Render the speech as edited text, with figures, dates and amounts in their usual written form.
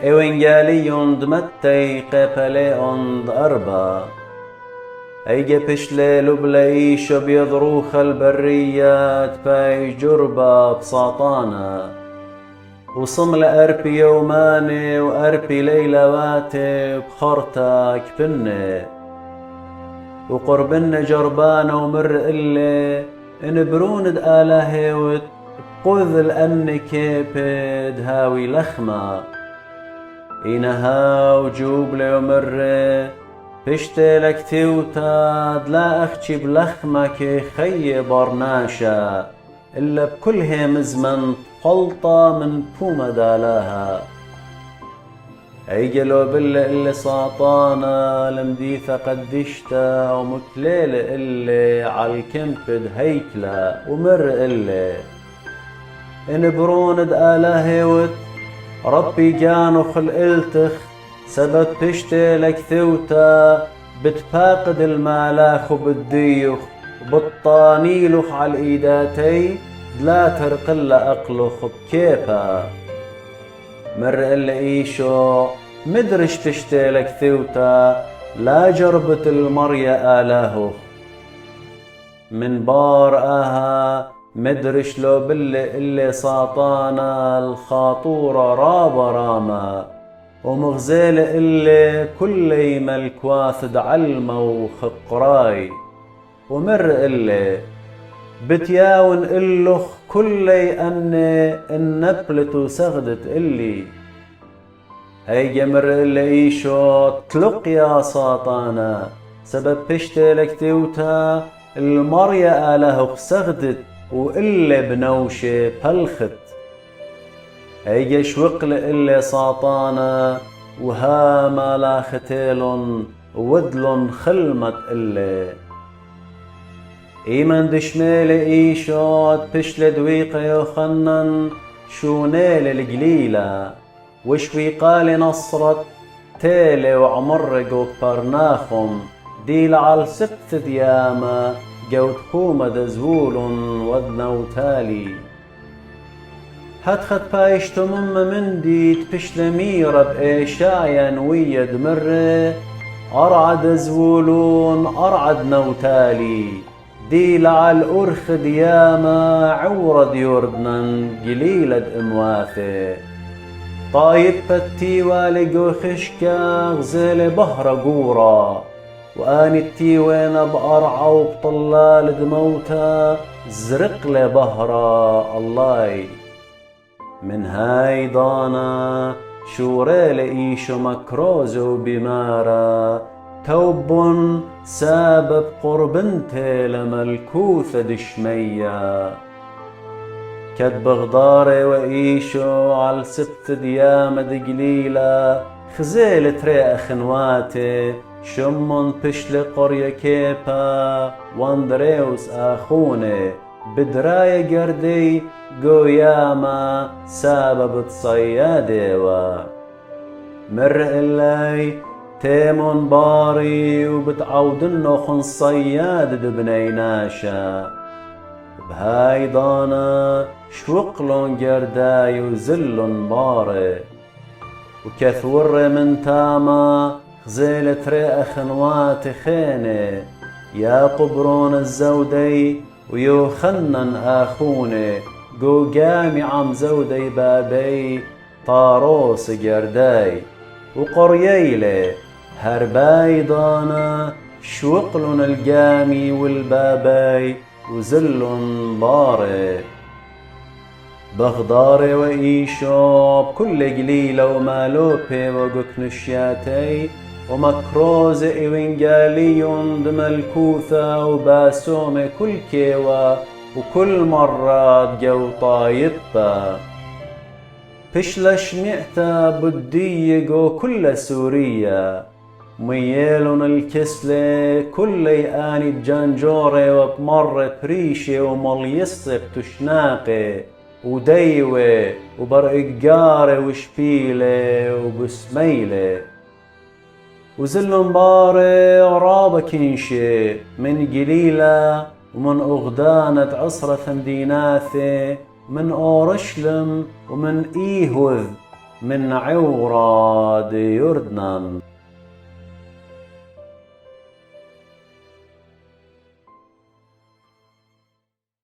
إيوينجاليون دمتي قبليون أربا أيجي بشلي لبلي شبيض روخ البريات باي جربة بساطانا وصمل أربي يوماني وأربي ليلواتي بخرتك بني وقربن جربان ومر إلي إن بروند آلهيوت بقذ الأن كيبد هاوي لخمة إنها وجوبلي ومر بشتلك تيوتاد لا أخشي بلخمك خي برناشا إلا بكلها مزمن قلطة من بوما دالاها أيجلو اللي ساطانا لمديثة قدشتا ومتليل اللي عالكمبد هيكلا ومر اللي إن بروند آلهيوت ربي جانو خلقلتخ سبب بشتلك ثوتا بتفاقد المالاخ وبالديوخ وبالطانيلوخ عالإيداتي لا ترقل أقلخ بكيفا مر إلا إيشو مدرش تشتلك ثوتا لا جربت المريا آلاهو من بار آها مدرش لو اللي ساطانا الخاطورة رابا راما ومغزيل اللي كل ملك واثد علمه وخقراي ومر اللي بتياون إلخ كلي أني النبلت وسغدت اللي هي جمر اللي إيشو تلق يا ساطانا سبب بشتلك توتا المريا آله سغدت وإلا بنوشي بلخت هي شوقل اللي ساطانا وها ما لا ختيلن ودلن خلمت اللي إيمن دشميل إيشوت بشل دويقة يوخنن شونيل القليلة وشوي قال نصرت تيلي وعمرق وبرناخم ديل على سقت دياما جود خومة دزول وذنو تالي هتخت بايشتو من دي تبشل ميرة بإيشايا ويد مرة أرعد زولون أرعد نوتالي ديل على الأرخ دياما عورد يردنن قليلة أمواثي طايب بتي والقو خشكا غزيل بهرة قورا وآني التيوين بأرعى وبطلال دموتا زرق لي بهرة الله من هاي ضانا شوريل إيشو مكروزو بمارا توب سابب قربنتي لملكوثة دشمية كد بغداري وإيشو عال سبت ديامة قليلة خزيل تريق خنواتي شمون بشل قرية كيبا واندريوس آخوني بدراية قردي قوياما سابب تصيادي مر إلي تيمون باري وبتعودنو خن صياد دبني ناشا بهاي ضانا شوقلون قرداي وزلون باري وكثور من تاما خزيلة رئة خنوات خيني يا قبرون الزودي ويوخنن آخوني قو قامي عم زودي بابي طاروس قرداي وقرييلي هرباي ضانا شوقلن القامي والباباي وزلن باري بغداري وإيشو بكل قليلة ومالوبي وقكنشياتي ومكروز إيوينجاليون دملكوثة وباسومي كل كيوة وكل مرة جو طايبة بشلش مئتا بديقو كل سورية ميالون الكسلة كل آني بجانجوري وبمر بريشي ومليصب تشناقي وديوة وبرقاري وشبيلة وبسميلة وزلن باري ورابا كينشي من قليلة ومن أغدانة عصرة ديناثي من أورشلم ومن إيهوذ من عوراد يردنن